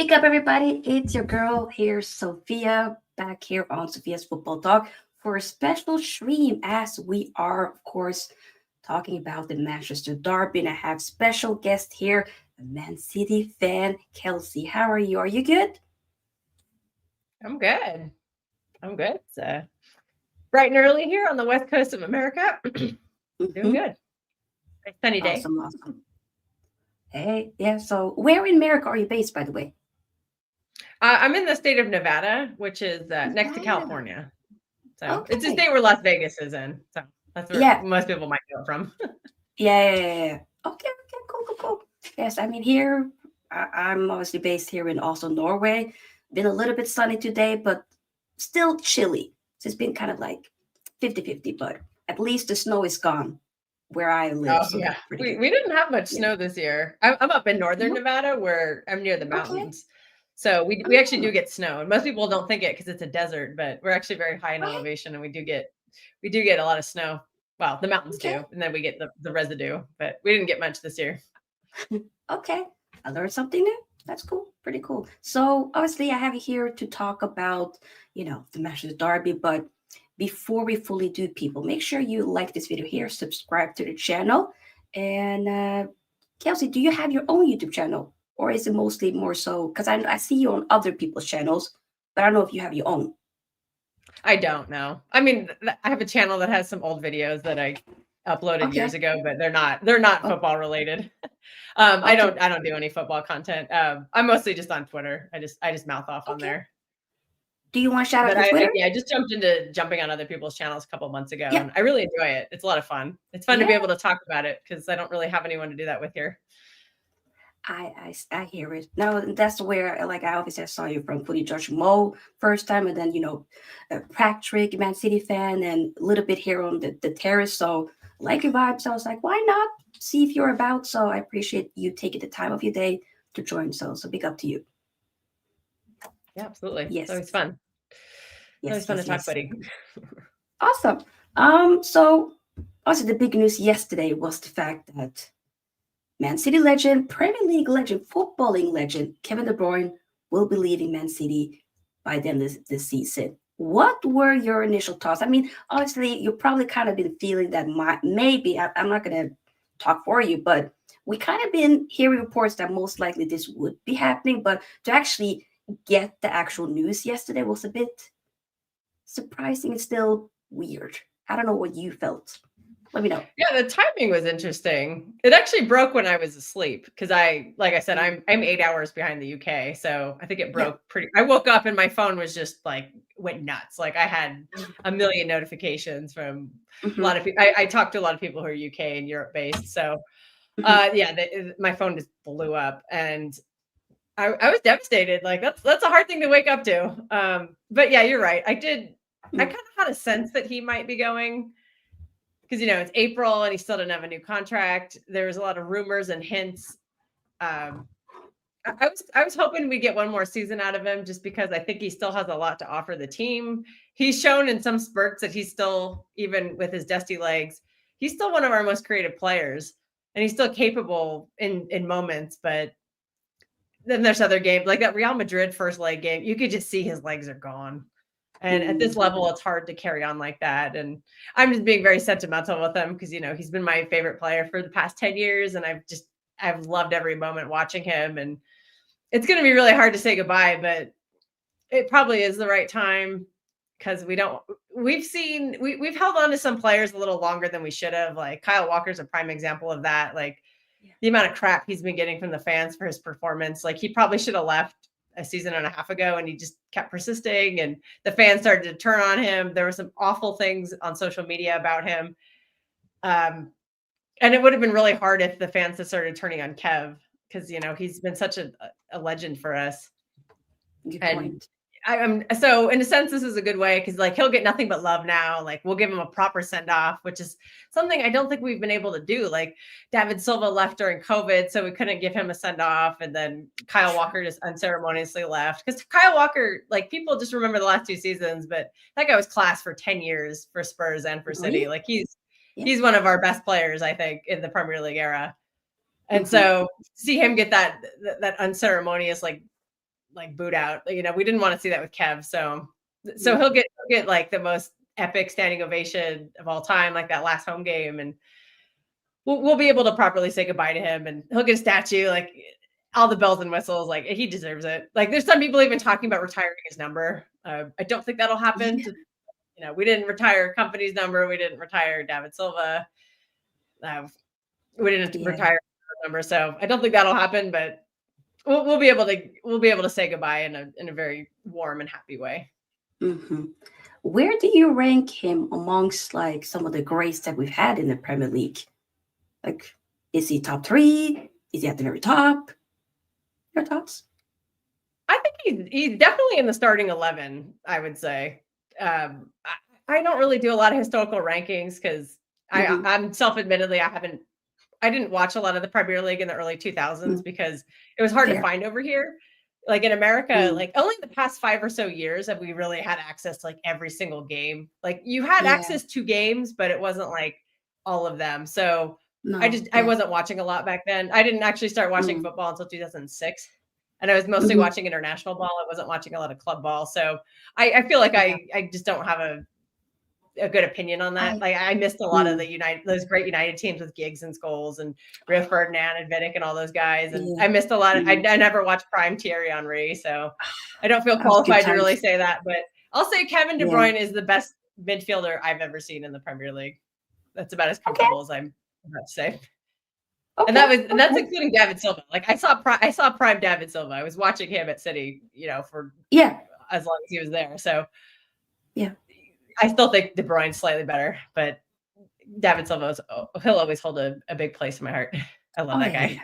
Pick up, everybody. It's your girl here, Sofia, back here on Sofia's Football Talk for a special stream as we are, of course, talking about the Manchester Derby. And I have special guest here, a Man City fan, Kelsey. How are you? Are you good? I'm good. I'm good. It's bright and early here on the west coast of America. Doing good. Nice sunny day. Awesome. Hey, yeah. So, where in America are you based, by the way? I'm in the state of Nevada, which is next to California. So it's a state where Las Vegas is in. So that's where most people might know it from. Yeah. Okay, cool. Yes, I mean, here, I'm obviously based here in Oslo, Norway. Been a little bit sunny today, but still chilly. So it's been kind of like 50-50, but at least the snow is gone where I live. Oh, so yeah. We didn't have much snow this year. I'm up in northern Nevada where I'm near the mountains. So we actually do get snow. And most people don't think it because it's a desert, but we're actually very high in elevation and we do get a lot of snow. Well, the mountains do, and then we get the residue, but we didn't get much this year. Okay. I learned something new. That's cool. Pretty cool. So obviously I have you here to talk about, the Manchester Derby, but before we fully do, people, make sure you like this video here, subscribe to the channel. And Kelsey, do you have your own YouTube channel? Or is it mostly more so, because I see you on other people's channels, but I don't know if you have your own. I don't know. I mean, I have a channel that has some old videos that I uploaded years ago, but they're not football related. I don't do any football content. I'm mostly just on Twitter. I just mouth off on there. Do you want to shout out your Twitter? I just jumping on other people's channels a couple months ago, and I really enjoy it. It's a lot of fun. It's fun to be able to talk about it because I don't really have anyone to do that with here. I hear it. No, that's where I obviously saw you from Footy George Mo first time, and then Patrick, Man City fan, and a little bit here on the terrace. So like your vibes. So I was like, why not see if you're about? So I appreciate you taking the time of your day to join. So big up to you. Yeah, absolutely. Yes, it's always fun. It's always fun to talk, buddy. Awesome. So also the big news yesterday was the fact that Man City legend, Premier League legend, footballing legend, Kevin De Bruyne will be leaving Man City by the end of this season. What were your initial thoughts? I mean, obviously, you've probably kind of been feeling that maybe, I'm not going to talk for you, but we kind of been hearing reports that most likely this would be happening, but to actually get the actual news yesterday was a bit surprising and still weird. I don't know what you felt. Let me know. Yeah, the timing was interesting. It actually broke when I was asleep because like I said, I'm 8 hours behind the UK. So I think it broke I woke up and my phone was just went nuts. Like I had a million notifications from a lot of people. I talked to a lot of people who are UK and Europe based. So my phone just blew up and I was devastated. Like that's a hard thing to wake up to. But yeah, you're right. I kind of had a sense that he might be going. Because it's April and he still didn't have a new contract. There was a lot of rumors and hints. I was hoping we'd get one more season out of him just because I think he still has a lot to offer the team. He's shown in some spurts that he's still, even with his dusty legs, he's still one of our most creative players. And he's still capable in moments. But then there's other games like that Real Madrid first leg game. You could just see his legs are gone. And at this level, it's hard to carry on like that. And I'm just being very sentimental with him because, he's been my favorite player for the past 10 years. And I've loved every moment watching him. And it's going to be really hard to say goodbye, but it probably is the right time because we've held on to some players a little longer than we should have. Like Kyle Walker's a prime example of that. Like the amount of crap he's been getting from the fans for his performance. Like he probably should have left a season and a half ago and he just kept persisting and the fans started to turn on him. There were some awful things on social media about him. And it would have been really hard if the fans had started turning on Kev because, he's been such a legend for us. Good point. So in a sense, this is a good way because he'll get nothing but love now. Like we'll give him a proper send off, which is something I don't think we've been able to do. Like David Silva left during COVID, so we couldn't give him a send off. And then Kyle Walker just unceremoniously left because Kyle Walker, people just remember the last 2 seasons, but that guy was class for 10 years for Spurs and for City. Like he's one of our best players, I think, in the Premier League era. And so see him get that unceremonious, like boot out. You know, we didn't want to see that with Kev. So he'll get like the most epic standing ovation of all time, like that last home game, and we'll be able to properly say goodbye to him, and he'll get a statue, like all the bells and whistles. Like he deserves it. Like there's some people even talking about retiring his number. I don't think that'll happen. Yeah. You know, we didn't retire company's number. We didn't retire David Silva. We didn't retire number, so I don't think that'll happen. But we'll be able to say goodbye in a very warm and happy way. Mm-hmm. Where do you rank him amongst like some of the greats that we've had in the Premier League? Like, is he top 3? Is he at the very top? Your thoughts? I think he's definitely in the starting 11. I would say. I don't really do a lot of historical rankings because I'm self-admittedly I didn't watch a lot of the Premier League in the early 2000s because it was hard to find over here. Like in America, like only the past 5 or so years have we really had access to like every single game. Like you had access to games, but it wasn't like all of them. So I wasn't watching a lot back then. I didn't actually start watching football until 2006. And I was mostly watching international ball. I wasn't watching a lot of club ball. So I feel like I just don't have a good opinion on that. Like I missed a lot of those great United teams with Giggs and Scholes and Rio Ferdinand and Vidic and all those guys. And I missed a lot of, I never watched prime Thierry Henry. So I don't feel qualified to really say that, but I'll say Kevin De Bruyne is the best midfielder I've ever seen in the Premier League. That's about as comfortable as I'm about to say. And that's including David Silva. Like I saw prime David Silva. I was watching him at City, you know, for as long as he was there. So I still think De Bruyne's slightly better, but David Silva, he'll always hold a big place in my heart. I love that guy.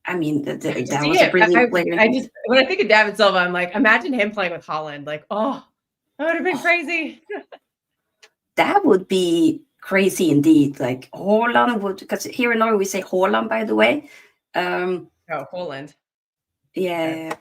I mean, that was a brilliant player. When I think of David Silva, I'm like, imagine him playing with Hojlund. Like, that would have been crazy. That would be crazy indeed. Like Hojlund would, because here in Norway we say Hojlund, by the way. Hojlund. Yeah.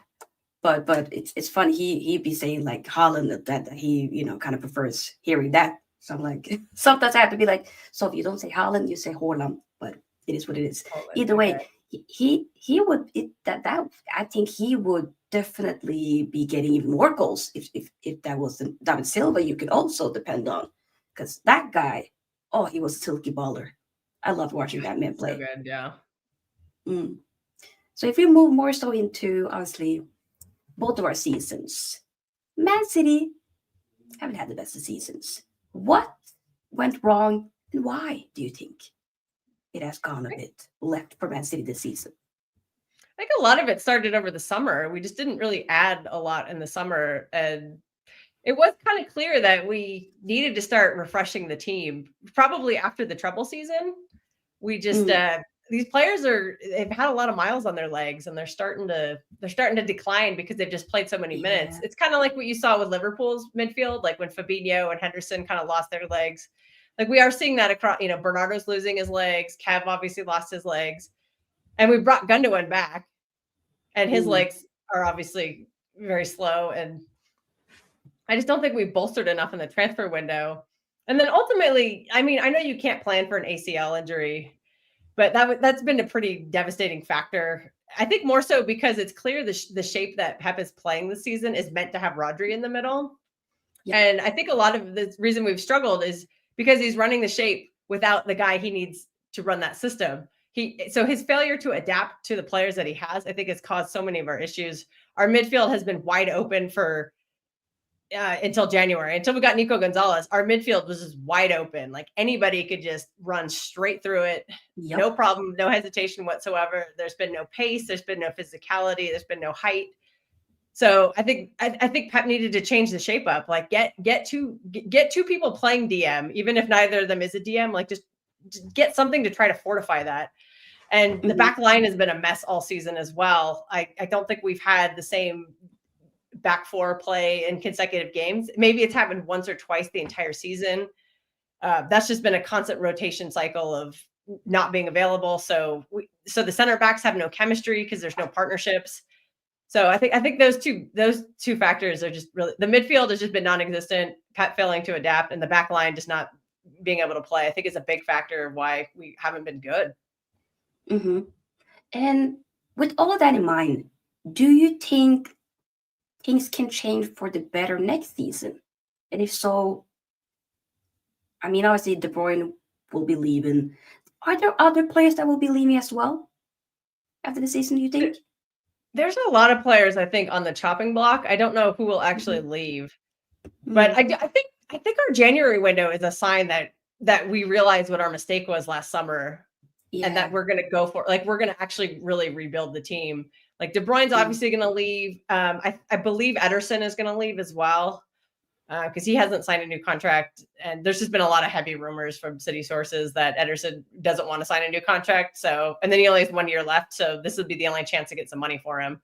But it's funny. He'd be saying like Hojlund that he, you know, kind of prefers hearing that. So I'm like, sometimes I have to be like, so if you don't say Hojlund, you say Hojlund. But it is what it is. Either way, he would I think he would definitely be getting even more goals if that was David Silva. You could also depend on, because that guy, he was a silky baller. I love watching that man play. So good, yeah. So if we move more so into obviously both of our seasons, Man City haven't had the best of seasons. What went wrong and why do you think it has gone a bit left for Man City this season? I think a lot of it started over the summer. We just didn't really add a lot in the summer. And it was kind of clear that we needed to start refreshing the team probably after the treble season. We just, these players they've had a lot of miles on their legs and they're starting to decline because they've just played so many minutes. It's kind of like what you saw with Liverpool's midfield, like when Fabinho and Henderson kind of lost their legs. Like we are seeing that across, you know, Bernardo's losing his legs. Kev obviously lost his legs. And we brought Gundogan back and his legs are obviously very slow. And I just don't think we bolstered enough in the transfer window. And then ultimately, I mean, I know you can't plan for an ACL injury, but that's been a pretty devastating factor. I think more so because it's clear the shape that Pep is playing this season is meant to have Rodri in the middle. Yeah. And I think a lot of the reason we've struggled is because he's running the shape without the guy he needs to run that system. So his failure to adapt to the players that he has, I think, has caused so many of our issues. Our midfield has been wide open for until January, until we got Nico Gonzalez. Our midfield was just wide open. Like anybody could just run straight through it. Yep. No problem, no hesitation whatsoever. There's been no pace. There's been no physicality. There's been no height. So I think Pep needed to change the shape up. Like get two people playing DM, even if neither of them is a DM. Like just get something to try to fortify that. And the back line has been a mess all season as well. I don't think we've had the same back four play in consecutive games. Maybe it's happened once or twice the entire season. That's just been a constant rotation cycle of not being available. So the center backs have no chemistry because there's no partnerships. So I think those two factors are just really, the midfield has just been non-existent, Pep failing to adapt, and the back line just not being able to play. I think is a big factor of why we haven't been good. And with all of that in mind, do you think things can change for the better next season? And if so, I mean, obviously De Bruyne will be leaving. Are there other players that will be leaving as well after the season, do you think? There's a lot of players, I think, on the chopping block. I don't know who will actually leave, but I think our January window is a sign that we realize what our mistake was last summer, and that we're going to go for, like, we're going to actually really rebuild the team. Like De Bruyne's obviously going to leave. I believe Ederson is going to leave as well, because he hasn't signed a new contract. And there's just been a lot of heavy rumors from city sources that Ederson doesn't want to sign a new contract. So, and then he only has 1 year left. So this would be the only chance to get some money for him.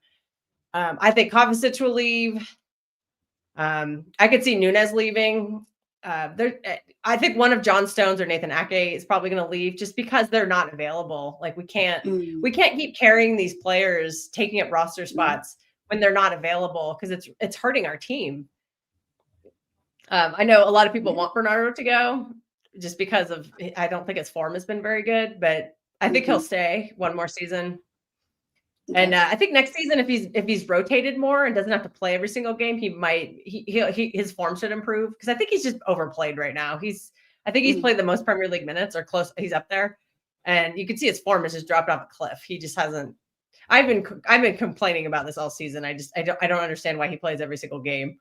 I think Kovacic will leave. I could see Nunez leaving. I think one of John Stones or Nathan Ake is probably going to leave just because they're not available. Like we can't keep carrying these players, taking up roster spots when they're not available, because it's hurting our team. I know a lot of people want Bernardo to go just because of, I don't think his form has been very good, but I think he'll stay one more season. And I think next season, if he's rotated more and doesn't have to play every single game, his form should improve, because I think he's just overplayed right now. I think he's played the most Premier League minutes, or close. He's up there, and you can see his form has just dropped off a cliff. He just hasn't. I've been complaining about this all season. I don't understand why he plays every single game,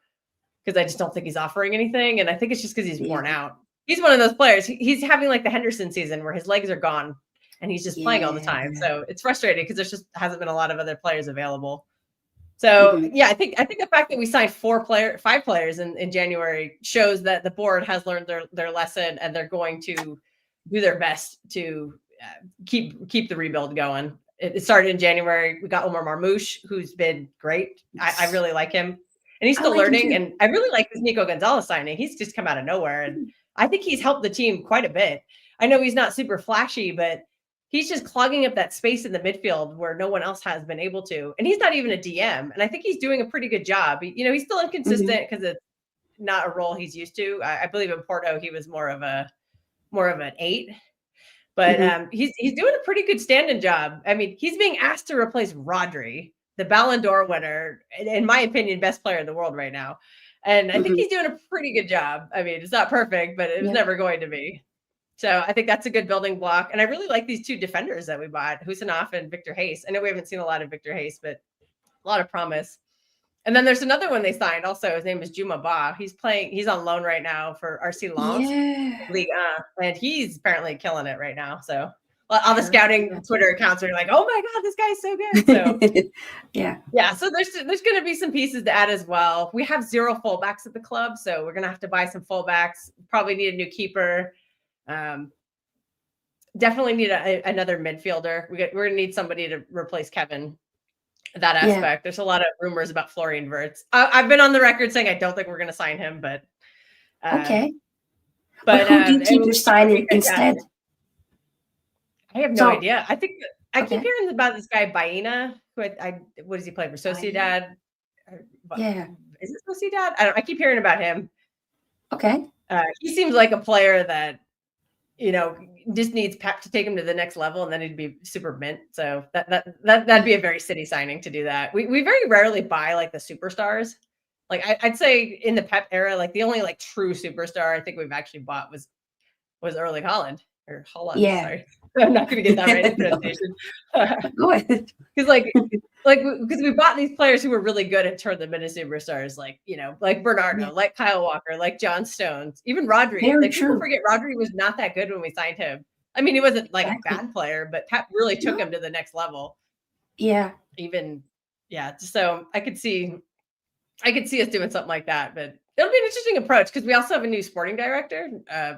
because I just don't think he's offering anything, and I think it's just because he's worn out. He's one of those players. He's having like the Henderson season where his legs are gone and he's just playing all the time. So it's frustrating because there just hasn't been a lot of other players available. So I think the fact that we signed 5 players in January shows that the board has learned their lesson, and they're going to do their best to keep the rebuild going. It started in January. We got Omar Marmoush, who's been great. I really like him, and he's still learning. And I really like this Nico Gonzalez signing. He's just come out of nowhere, and I think he's helped the team quite a bit. I know he's not super flashy, but he's just clogging up that space in the midfield where no one else has been able to. And he's not even a DM. And I think he's doing a pretty good job. He's still inconsistent because it's not a role he's used to. I believe in Porto, he was more of an 8. But he's doing a pretty good stand-in job. I mean, he's being asked to replace Rodri, the Ballon d'Or winner, in my opinion, best player in the world right now. And I think he's doing a pretty good job. I mean, it's not perfect, but it was never going to be. So I think that's a good building block. And I really like these 2 defenders that we bought, Husanov and Victor Hayes. I know we haven't seen a lot of Victor Hayes, but a lot of promise. And then there's another one they signed also. His name is Juma Ba. He's on loan right now for RC Lens League, and he's apparently killing it right now. So all the scouting Twitter accounts are like, oh my God, this guy's so good. So yeah. So there's going to be some pieces to add as well. We have 0 fullbacks at the club, so we're going to have to buy some fullbacks. Probably need a new keeper. Definitely need another midfielder. We're going to need somebody to replace Kevin. That aspect. There's a lot of rumors about Florian Wirtz. I've been on the record saying I don't think we're going to sign him, but okay. But who do you keep signing instead? I have no idea. I think I keep hearing about this guy Baena. What does he play for? Sociedad? Is it Sociedad? I keep hearing about him. Okay. He seems like a player that just needs Pep to take him to the next level, and then he'd be super mint. So that'd be a very City signing to do that. We very rarely buy like the superstars. Like I'd say in the Pep era, like the only like true superstar I think we've actually bought was Erling Haaland or Holland. Yeah. Sorry. I'm not going to get that right in pronunciation. Go ahead. Because we bought these players who were really good and turned them into superstars, like Bernardo, like Kyle Walker, like John Stones, even Rodri. People forget Rodri was not that good when we signed him. I mean, he wasn't like a bad player, but Pep really took him to the next level. Yeah. So I could see us doing something like that, but it'll be an interesting approach because we also have a new sporting director.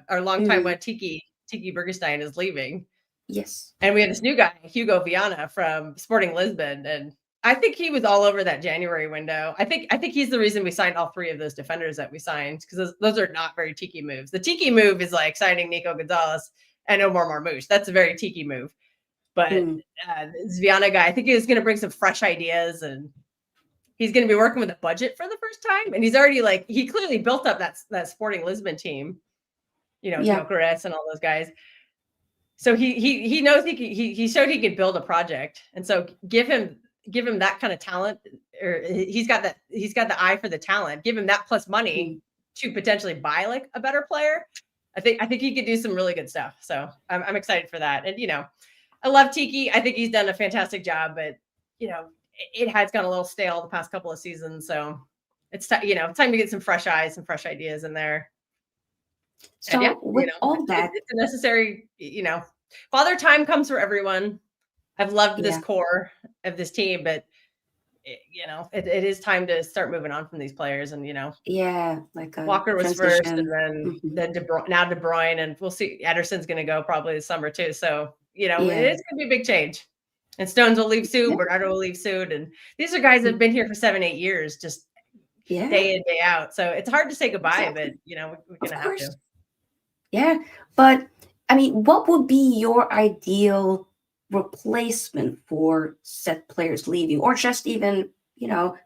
Our longtime one, Tichy Bergestein, is leaving. Yes. And we had this new guy, Hugo Viana from Sporting Lisbon. And I think he was all over that January window. I think he's the reason we signed all 3 of those defenders that we signed, because those are not very Tichy moves. The Tichy move is like signing Nico Gonzalez and Omar Marmoush. That's a very Tichy move. But this Viana guy, I think he was going to bring some fresh ideas, and he's going to be working with a budget for the first time. And he's already he clearly built up that Sporting Lisbon team, Ugarte and all those guys. So he knows he showed he could build a project, and so give him that kind of talent or he's got the eye for the talent. Give him that plus money to potentially buy like a better player. I think he could do some really good stuff. So I'm excited for that. And I love Tichy. I think he's done a fantastic job, but it has gone a little stale the past couple of seasons. So it's time to get some fresh eyes, some fresh ideas in there. So and with all that, it's a necessary, father time comes for everyone. I've loved this core of this team, but it is time to start moving on from these players. And like Walker was transition. first, and then now De Bruyne, and we'll see. Ederson's going to go probably this summer too. So it is going to be a big change. And Stones will leave soon. Bernardo will leave soon, and these are guys that have been here for 7-8 years, just day in, day out. So it's hard to say goodbye, but we're going to have to. Yeah, but I mean, what would be your ideal replacement for set players leaving, or just even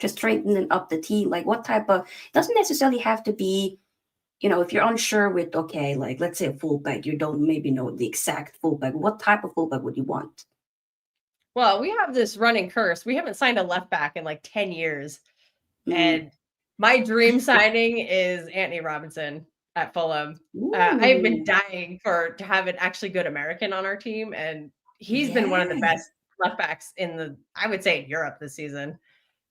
just strengthening up the team? Like, what type of? It doesn't necessarily have to be, if you're unsure with like let's say a fullback, you don't maybe know the exact fullback. What type of fullback would you want? Well, we have this running curse. We haven't signed a left back in like 10 years, and my dream signing is Anthony Robinson at Fulham. I've been dying to have an actually good American on our team, and he's been one of the best left backs I would say in Europe this season.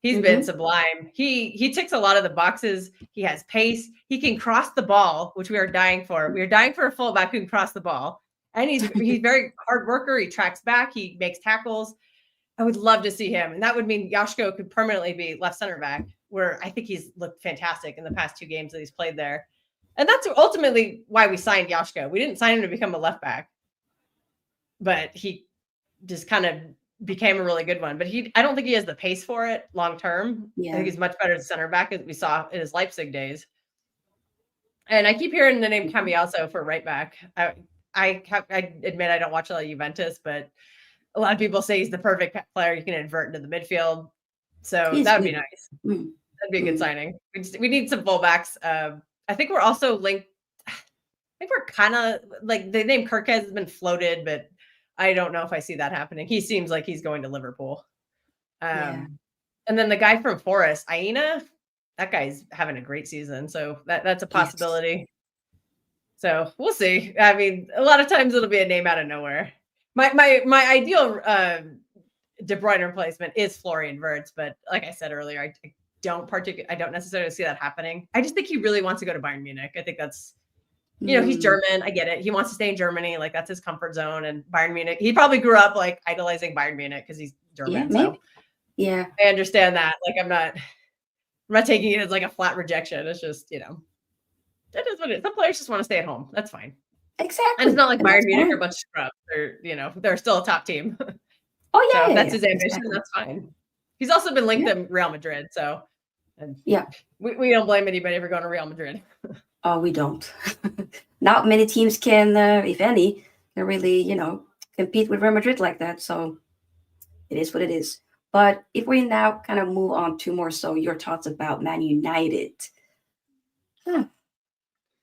He's been sublime. He ticks a lot of the boxes. He has pace. He can cross the ball, which we are dying for. We are dying for a fullback who can cross the ball, and he's very hard worker. He tracks back. He makes tackles. I would love to see him, and that would mean Joško could permanently be left center back, where I think he's looked fantastic in the past 2 games that he's played there. And that's ultimately why we signed Joško. We didn't sign him to become a left back, but he just kind of became a really good one. But I don't think he has the pace for it long term. I think he's much better as center back, as we saw in his Leipzig days. And I keep hearing the name Cambiaso for right back. I admit I don't watch a lot of Juventus, but a lot of people say he's the perfect player you can invert into the midfield. So that would be nice. That'd be a good signing. We need some fullbacks. I think we're also linked. I think we're kind of like the name Kirkez has been floated, but I don't know if I see that happening. He seems like he's going to Liverpool. And then the guy from Forest, Aina, that guy's having a great season. So that's a possibility. Yes. So we'll see. I mean, a lot of times it'll be a name out of nowhere. My ideal De Bruyne replacement is Florian Wirtz, but like I said earlier, I don't necessarily see that happening. I just think he really wants to go to Bayern Munich. I think that's, he's German. I get it. He wants to stay in Germany. Like that's his comfort zone. And Bayern Munich, he probably grew up like idolizing Bayern Munich because he's German. I understand that. Like I'm not taking it as like a flat rejection. It's just, that is what it is. Some players just want to stay at home. That's fine. Exactly. And it's not like Bayern Munich are a bunch of scrubs. They're still a top team. So that's his ambition. Exactly. That's fine. He's also been linked to Real Madrid. So we don't blame anybody for going to Real Madrid. Oh, we don't. Not many teams can, if any, can really, compete with Real Madrid like that. So it is what it is. But if we now kind of move on to more so your thoughts about Man United.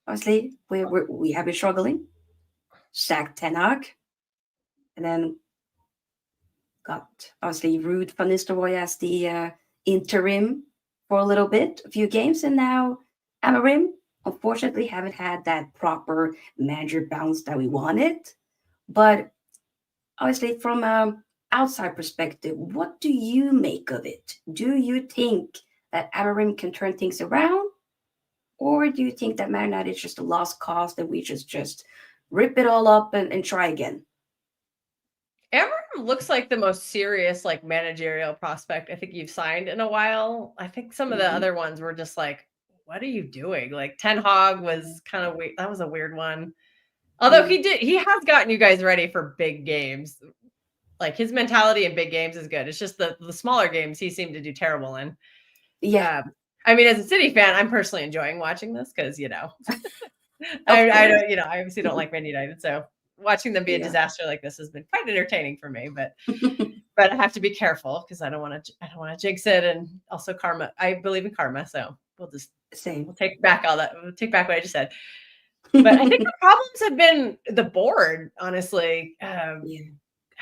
Obviously, we have been struggling. Sacked Ten Hag. And then got, obviously, Ruud van Nistelrooy as the interim for a few games. And now Amorim, unfortunately, haven't had that proper manager bounce that we wanted. But obviously, from an outside perspective, what do you make of it? Do you think that Amorim can turn things around? Or do you think that Man United is just a lost cause that we just rip it all up and try again? Amorim looks like the most serious, like managerial prospect I think you've signed in a while. I think some of the other ones were just like, what are you doing? Like Ten Hag was kind of weird. That was a weird one. Although he has gotten you guys ready for big games. Like his mentality in big games is good. It's just the smaller games he seemed to do terrible in. Yeah. I mean, as a City fan, I'm personally enjoying watching this because, I don't, I obviously don't like Man United. So watching them be a disaster like this has been quite entertaining for me, but I have to be careful because I don't want to jinx it. And also karma. I believe in karma. So we'll just we'll take back all that. We'll take back what I just said. But I think the problems have been the board, honestly.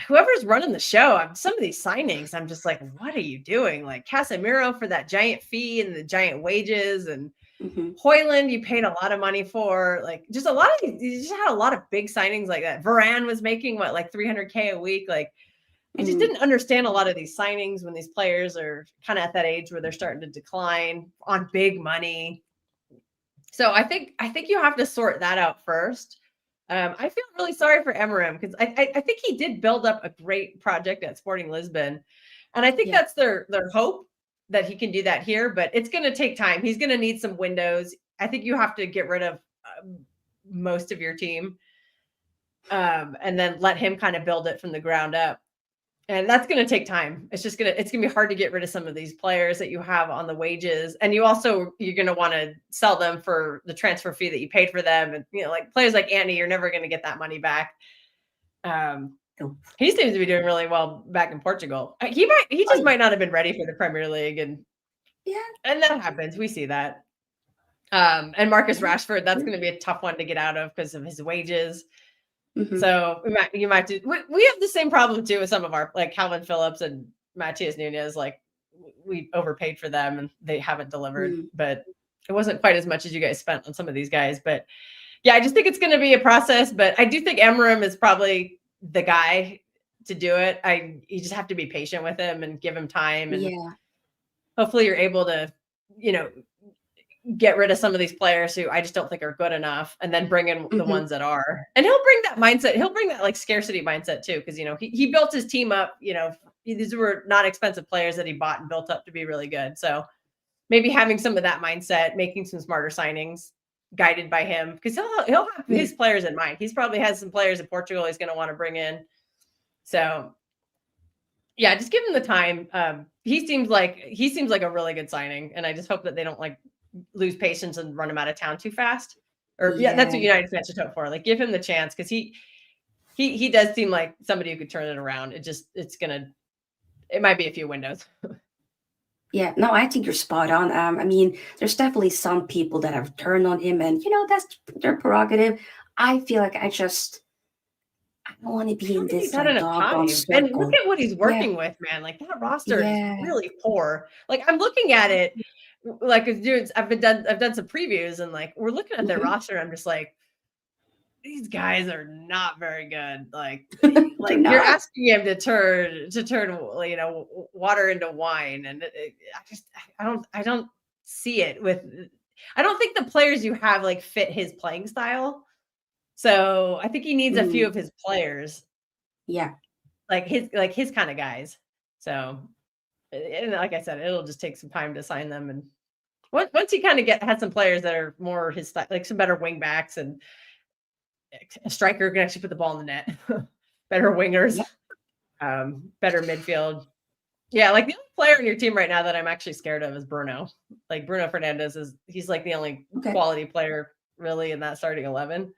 whoever's running the show, some of these signings, I'm just like, what are you doing? Like Casemiro for that giant fee and the giant wages, and Hojlund you paid a lot of money for. Like just a lot of you just had a lot of big signings like that. Varane was making what, like 300K a week. Like I just didn't understand a lot of these signings when these players are kind of at that age where they're starting to decline on big money. So I think you have to sort that out first. I feel really sorry for Amorim because I think he did build up a great project at Sporting Lisbon, and I think that's their hope that he can do that here. But it's going to take time. He's going to need some windows. I think you have to get rid of most of your team, and then let him kind of build it from the ground up. And that's going to take time. It's going to be hard to get rid of some of these players that you have on the wages. And you're going to want to sell them for the transfer fee that you paid for them. And, like players like Andy, you're never going to get that money back. He seems to be doing really well back in Portugal. He just might not have been ready for the Premier League. And that happens. We see that. And Marcus Rashford, that's going to be a tough one to get out of because of his wages. So you might do. We have the same problem too with some of our, like Calvin Phillips and Matías Núñez. Like we overpaid for them and they haven't delivered, but it wasn't quite as much as you guys spent on some of these guys. But yeah, I just think it's going to be a process. But I do think Amorim is probably the guy to do it. You just have to be patient with him and give him time, and hopefully you're able to, get rid of some of these players who I just don't think are good enough, and then bring in the ones that are. And he'll bring that mindset. He'll bring that like scarcity mindset too, because he built his team up. These were not expensive players that he bought and built up to be really good. So maybe having some of that mindset, making some smarter signings, guided by him, because he'll have his players in mind. He's probably has some players in Portugal he's going to want to bring in. So yeah, just give him the time. He seems like a really good signing, and I just hope that they don't like lose patience and run him out of town too fast. Or that's what United fans should hope for. Like give him the chance, because he does seem like somebody who could turn it around. It might be a few windows. Yeah, no, I think you're spot on. I mean, there's definitely some people that have turned on him, and that's their prerogative. I feel like I don't want to be in this doggone circle. And look at what he's working with, man. Like that roster is really poor. Like I'm looking at it. Like dudes, I've done some previews, and like we're looking at their roster. I'm just like, these guys are not very good. Like you're asking him to turn water into wine, and I don't see it with. I don't think the players you have like fit his playing style. So I think he needs a few of his players. Yeah, like his kind of guys. So, and like I said, it'll just take some time to sign them, and once he kind of had some players that are more his style, like some better wing backs and a striker who can actually put the ball in the net, better wingers, better midfield. Yeah, like the only player in your team right now that I'm actually scared of is Bruno. Like Bruno Fernandes he's like the only quality player really in that starting 11.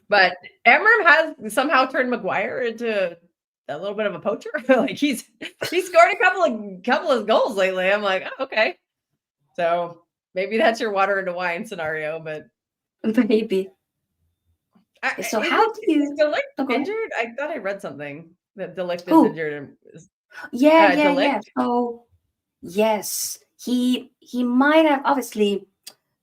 But Amorim has somehow turned Maguire into a little bit of a poacher. Like he scored a couple of goals lately. I'm like, oh, okay. So maybe that's your water into wine scenario, but maybe. So how do you De Ligt injured? I thought I read something that De Ligt is injured. Yeah. So yes, he might have obviously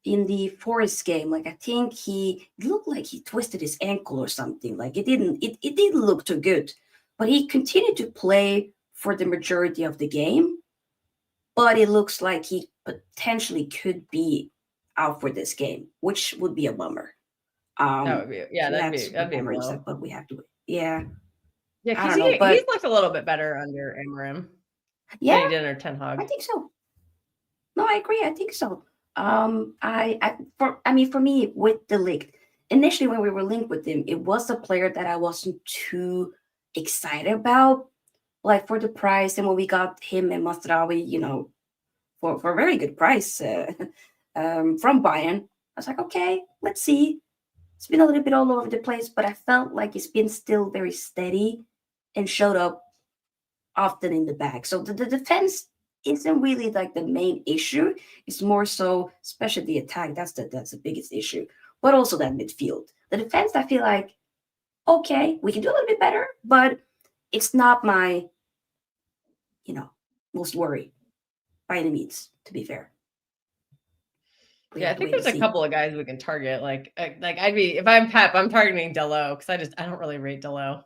in the Forest game. Like I think he looked like he twisted his ankle or something. Like it didn't look too good, but he continued to play for the majority of the game. But it looks like he potentially could be out for this game, which would be a bummer. That'd be a blow. But we have to wait. Yeah. Yeah, because he's looked a little bit better under Amorim. Yeah, than he did under Ten Hag. I think so. No, I agree. I think so. For me, with De Ligt, initially when we were linked with him, it was a player that I wasn't too excited about, like for the price. And when we got him and Mazraoui, for a very good price from Bayern, I was like, okay, let's see. It's been a little bit all over the place, but I felt like it's been still very steady and showed up often in the back. So the defense isn't really like the main issue. It's more so, especially the attack. That's the biggest issue. But also that midfield. The defense, I feel like, okay, we can do a little bit better, but it's not my, most worry by any means, to be fair. We Yeah, I have to think wait and there's a see. couple of guys we can target. Like I'd be if I'm Pep, I'm targeting Delo because I don't really rate Delo.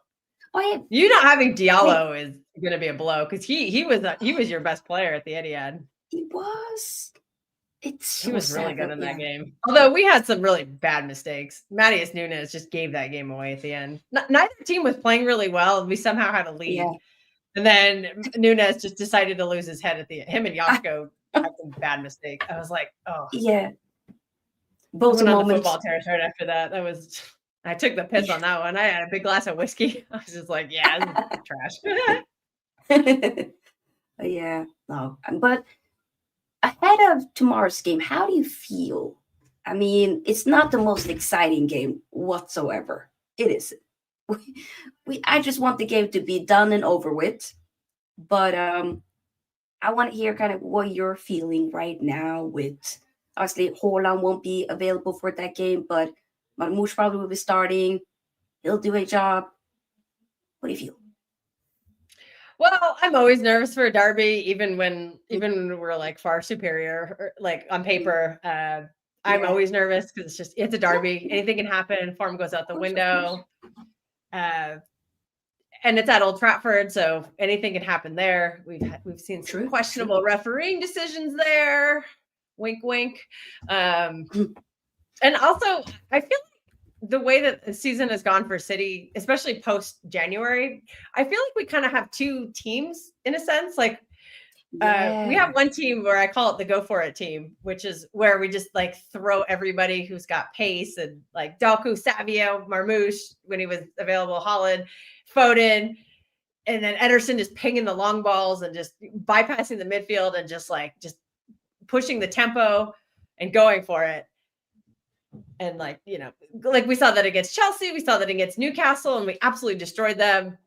Oh, yeah. You not having Diallo is going to be a blow because he was your best player at the Etihad. He was. It's so He was really sad good that, in that game. Although we had some really bad mistakes. Matheus Nunes just gave that game away at the end. Neither team was playing really well. We somehow had a lead. Yeah. And then Nunes just decided to lose his head at the end. Him and Joshko had some bad mistakes. I was like, oh. Yeah. I Both went on the moments. football terrace right after that. I took the piss on that one. I had a big glass of whiskey. I was just like, yeah, this is trash. Yeah. No. But ahead of tomorrow's game, how do you feel? I mean, it's not the most exciting game whatsoever. It isn't. I just want the game to be done and over with. But I want to hear kind of what you're feeling right now with, obviously, Hojlund won't be available for that game, but Marmoush probably will be starting. He'll do a job. What do you feel? Well, I'm always nervous for a derby, even when we're like far superior, or, like on paper. I'm always nervous because it's a derby. Anything can happen. Form goes out the window. And it's at Old Trafford, so anything can happen there. We've seen some questionable refereeing decisions there. Wink, wink. And also, I feel like the way that the season has gone for City, especially post January, I feel like we kind of have two teams in a sense. Like we have one team where I call it the go for it team, which is where we just like throw everybody who's got pace and like Doku, Savio, Marmoush when he was available, Hojlund, Foden, and then Ederson just pinging the long balls and just bypassing the midfield and just pushing the tempo and going for it. And like we saw that against Chelsea, we saw that against Newcastle, and we absolutely destroyed them.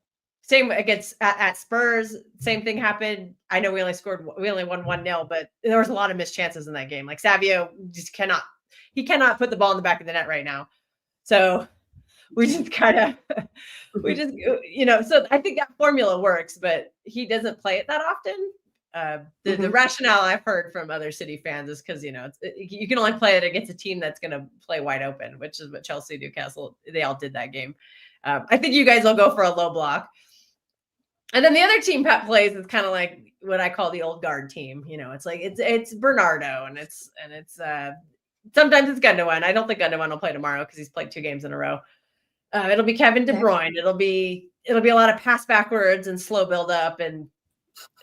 Same against at Spurs, same thing happened. I know we only won 1-0, but there was a lot of missed chances in that game. Like Savio just cannot put the ball in the back of the net right now. So we just kind of, so I think that formula works, but he doesn't play it that often. The rationale I've heard from other City fans is because, you can only play it against a team that's going to play wide open, which is what Chelsea, Newcastle, they all did that game. I think you guys will go for a low block. And then the other team Pep plays is kind of like what I call the old guard team. It's like it's Bernardo and it's sometimes it's Gundogan. I don't think Gundogan will play tomorrow because he's played 2 games in a row. It'll be Kevin De Bruyne. It'll be a lot of pass backwards and slow build up. And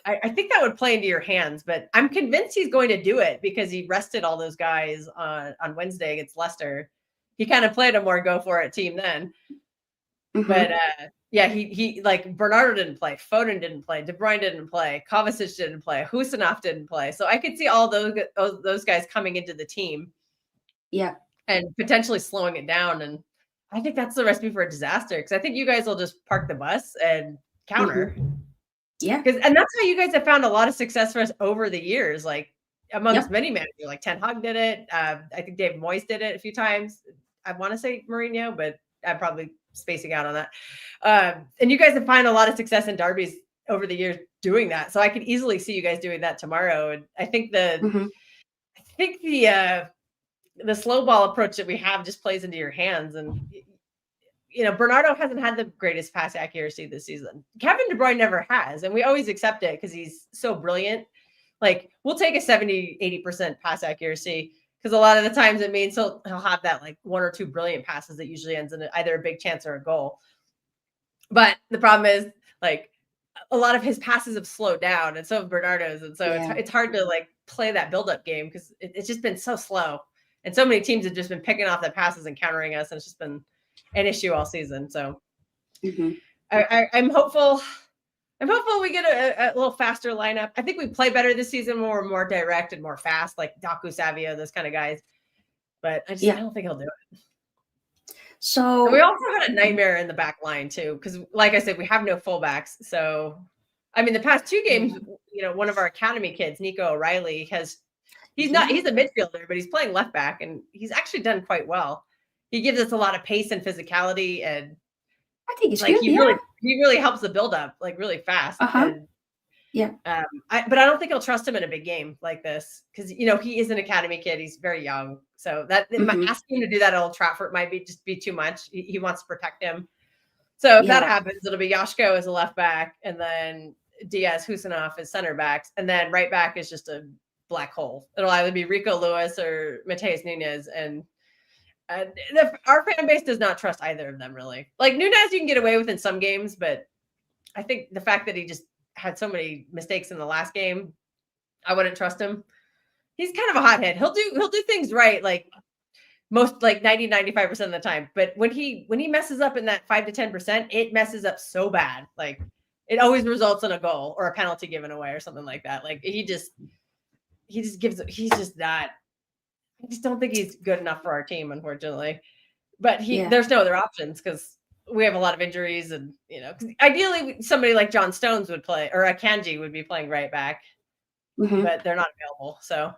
I think that would play into your hands, but I'm convinced he's going to do it because he rested all those guys on Wednesday against Leicester. He kind of played a more go for it team then. But yeah, he like Bernardo didn't play, Foden didn't play, De Bruyne didn't play, Kovacic didn't play, Husanov didn't play. So I could see all those guys coming into the team. Yeah. And potentially slowing it down. And I think that's the recipe for a disaster because I think you guys will just park the bus and counter. Yeah. And that's how you guys have found a lot of success for us over the years, like amongst many managers. Like Ten Hag did it. I think Dave Moyes did it a few times. I want to say Mourinho, but I'm probably spacing out on that. And you guys have found a lot of success in derbies over the years doing that. So I could easily see you guys doing that tomorrow. And I think the slow ball approach that we have just plays into your hands. And Bernardo hasn't had the greatest pass accuracy this season. Kevin De Bruyne never has, and we always accept it because he's so brilliant. Like we'll take a 70-80% pass accuracy because a lot of the times it means he'll have that like 1 or 2 brilliant passes that usually ends in either a big chance or a goal. But the problem is like a lot of his passes have slowed down, and so have Bernardo's, and so it's hard to like play that build-up game because it's just been so slow, and so many teams have just been picking off the passes and countering us, and it's just been an issue all season. So I'm hopeful. I'm hopeful we get a little faster lineup. I think we play better this season when we're more direct and more fast, like Doku, Savio, those kind of guys. But I don't think he'll do it. So and we also had a nightmare in the back line too, because like I said, we have no fullbacks. So, I mean, the past 2 games, one of our academy kids, Nico O'Reilly, he's a midfielder, but he's playing left back, and he's actually done quite well. He gives us a lot of pace and physicality, and I think it's Like good. Yeah. he really helps the build up like really fast. Uh-huh. And Yeah. but I don't think he'll trust him in a big game like this because he is an academy kid. He's very young, so that Hmm. asking him to do that at Old Trafford might be too much. He wants to protect him. So if that Yeah. happens, it'll be Yashko as a left back, and then Diaz, Husinov as center backs, and then right back is just a black hole. It'll either be Rico Lewis or Mateus Nunes, and our fan base does not trust either of them really. Like Nunes, you can get away with in some games, but I think the fact that he just had so many mistakes in the last game, I wouldn't trust him. He's kind of a hothead. He'll do things right, like most like 90-95% of the time. But when he messes up in that 5 to 10%, it messes up so bad. Like it always results in a goal or a penalty given away or something like that. Like he's just not. I just don't think he's good enough for our team, unfortunately. But Yeah. there's no other options because we have a lot of injuries, and ideally somebody like John Stones would play, or Akanji would be playing right back, Hmm. but they're not available. So,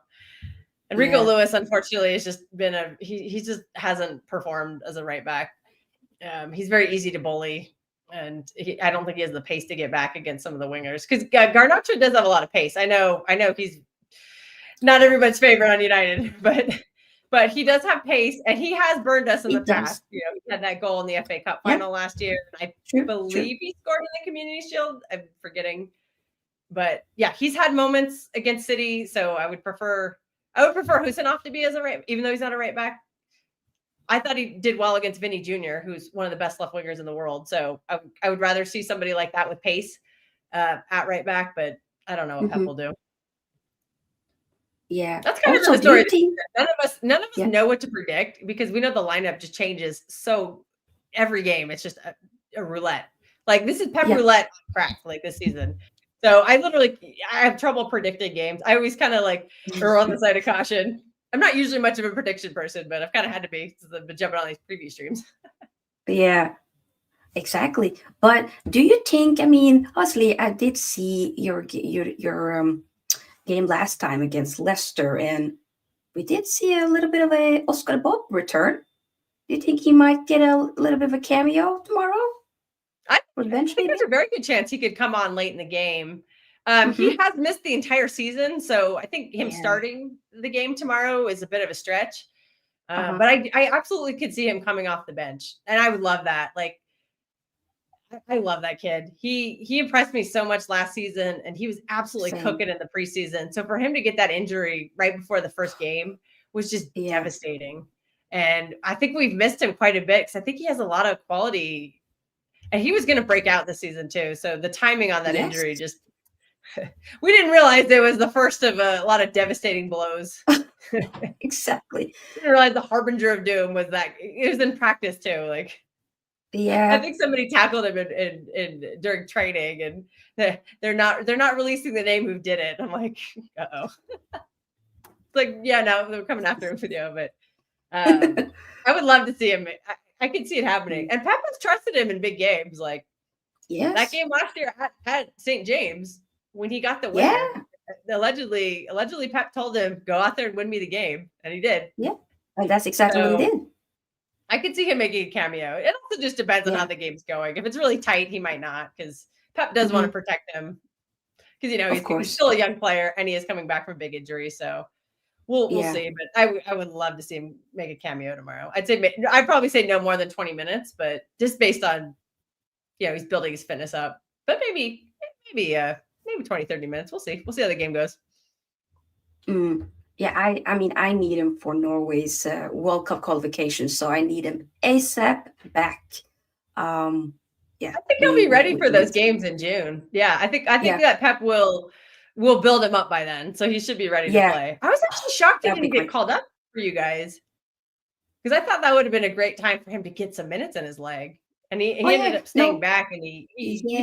and Rico Lewis, unfortunately, has just been he just hasn't performed as a right back. He's very easy to bully, and I don't think he has the pace to get back against some of the wingers because Garnacho does have a lot of pace. I know he's not everybody's favorite on United, but he does have pace, and he has burned us in the It does. past. He had that goal in the FA Cup Yeah. final last year. I True. believe he scored in the Community Shield. I'm forgetting, but yeah, he's had moments against City. So I would prefer Husinov to be as a right, even though he's not a right back. I thought he did well against Vinny Jr., who's one of the best left wingers in the world. So I would rather see somebody like that with pace at right back, but I don't know what Pep will do. Yeah. That's kind Also, of the story. think, None of us know what to predict because we know the lineup just changes so every game. It's just a roulette. Like this is Pep roulette crack like this season. So I have trouble predicting games. I always kind of like err on the side of caution. I'm not usually much of a prediction person, but I've kind of had to be since I've been jumping on these preview streams. Yeah, exactly. But do you think? I mean, honestly, I did see your game last time against Leicester, and we did see a little bit of a Oscar Bob return. Do you think he might get a little bit of a cameo tomorrow? I think there's a very good chance he could come on late in the game. He has missed the entire season, so I think him starting the game tomorrow is a bit of a stretch. But I absolutely could see him coming off the bench, and I would love that. Like, I love that kid. He impressed me so much last season, and he was absolutely cooking in the preseason. So for him to get that injury right before the first game was just devastating. And I think we've missed him quite a bit because I think he has a lot of quality. And he was going to break out this season too. So the timing on that injury just, we didn't realize it was the first of a lot of devastating blows. Exactly. We didn't realize the harbinger of doom was that it was in practice too. Like, I think somebody tackled him in during training, and they're not releasing the name who did it. I'm like, uh-oh. It's like, yeah, no, they're coming after him for you, but I would love to see him. I could see it happening. And Pep has trusted him in big games. Like that game last year at St. James when he got the winner. Yeah. Allegedly Pep told him, go out there and win me the game. And he did. Yeah. And that's exactly what he did. I could see him making a cameo. It also just depends on how the game's going. If it's really tight, he might not because Pep does want to protect him. Because he's still a young player and he is coming back from big injury. So we'll see, but I would love to see him make a cameo tomorrow. I'd probably say no more than 20 minutes, but just based on, he's building his fitness up. But maybe 20, 30 minutes. We'll see. We'll see how the game goes. Yeah, I mean, I need him for Norway's World Cup qualification, so I need him ASAP back. Yeah, I think he'll be ready for those games in June. Yeah, I think that Pep will build him up by then, so he should be ready to play. I was actually shocked he didn't get called up for you guys because I thought that would have been a great time for him to get some minutes in his leg, and he ended up staying back, and he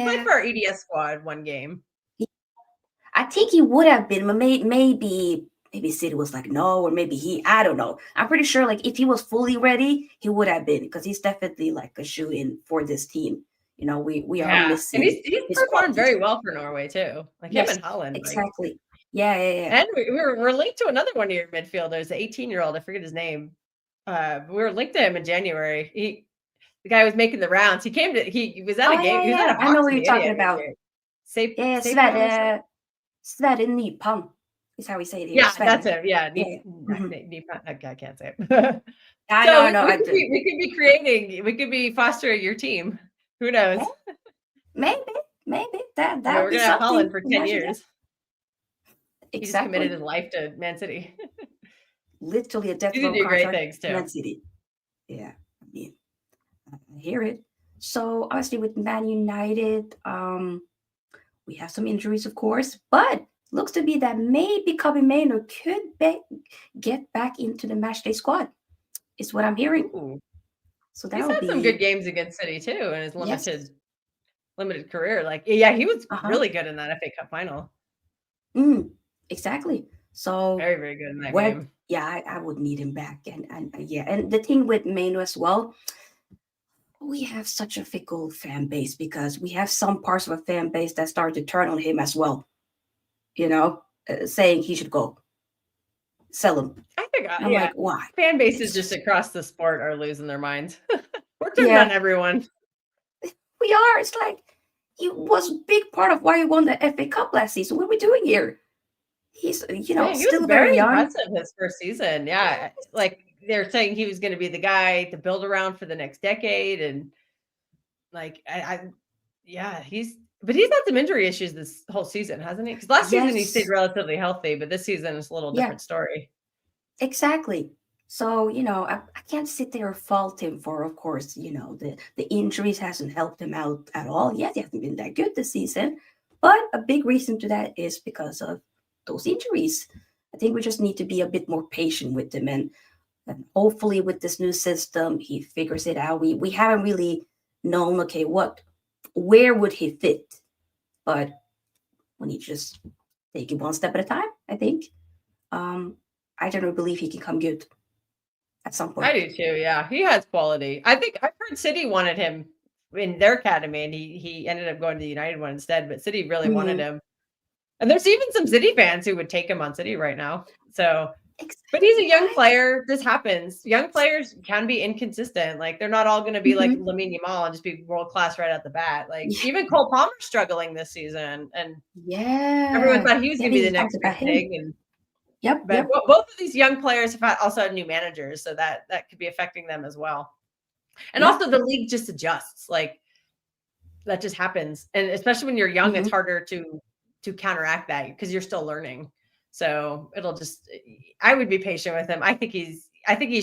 played for our EDS squad one game. I think he would have been, but maybe City was like no, or maybe I don't know. I'm pretty sure like if he was fully ready, he would have been because he's definitely like a shoe-in for this team. We are missing. And he's performed very well for Norway too. Like him and Hojlund. Exactly. Like, yeah. And we're linked to another one of your midfielders, the 18-year-old. I forget his name. We were linked to him in January. the guy was making the rounds. He was at a Oh game. yeah, He was at a yeah. I know what boxing you're game the talking other about. day. Yeah, Sapion or something. Sverre Nypan is how we say it here. Yeah, that's Sverre. him. Yeah, Yeah. Mhm. I can't say it. I know, So I know. we could be fostering your team. Who knows? Hey, maybe, maybe that I mean, that would we're be gonna have something. Hojlund for 10 Imagine that. years. He just committed Exactly. his life to Man City. Literally a death He's gonna row do great contract. things too. Man City. Yeah, I mean, I hear it. So obviously with Man United, we have some injuries, of course, but looks to be that maybe Casemiro could get back into the matchday squad. Is what I'm hearing. Ooh. So He's that'll had some good be games against City too in his yes. limited career. Like, yeah, he was Uh-huh. really good in that FA Cup final. Exactly. So Very, very good in that what? game. Yeah, I would need him back, and yeah, and the thing with Mano as well, we have such a fickle fan base because we have some parts of a fan base that start to turn on him as well. Saying he should go, sell him. I think, I'm yeah, like, why? fan bases just It's across the sport are losing their minds. We're turning on yeah, everyone. we are. It's like he was a big part of why he won the FA Cup last season. What are we doing here? He's Yeah, he was still very very young. impressive his first season. Yeah, like they're saying he was going to be the guy to build around for the next decade, and like yeah, he's had some injury issues this whole season, hasn't he? Because last season he stayed Yes, relatively healthy, but this season is a little yeah, different story. exactly. So, I can't sit there and fault him for, of course, the injuries hasn't helped him out at all. Yes, he hasn't been that good this season. But a big reason to that is because of those injuries. I think we just need to be a bit more patient with him. And hopefully with this new system, he figures it out. We haven't really known, okay, where would he fit? But we need to just take it one step at a time, I think. Um, I generally believe he can come good at some I point. do too. Yeah, he has quality. I think I've heard City wanted him in their academy, and he ended up going to the United one instead. But City really wanted Mhm. him, and there's even some City fans who would take him on City right now. So, but he's Exactly, a young right? player. This happens. Young players can be inconsistent. Like they're not all going to be like Mhm. Lamine Yamal and just be world class right at the bat. Like Yeah. even Cole Palmer's struggling this season, and everyone Yeah. thought he was Yeah, going to be the we talked next about big him. thing. And Yep, but yep. both of these young players have also had new managers, so that could be affecting them as well. And Yep. also the league just adjusts. Like that just happens. And especially when you're young, it's Mhm. harder to counteract that because you're still learning. So it'll just I would be patient with him. I think he's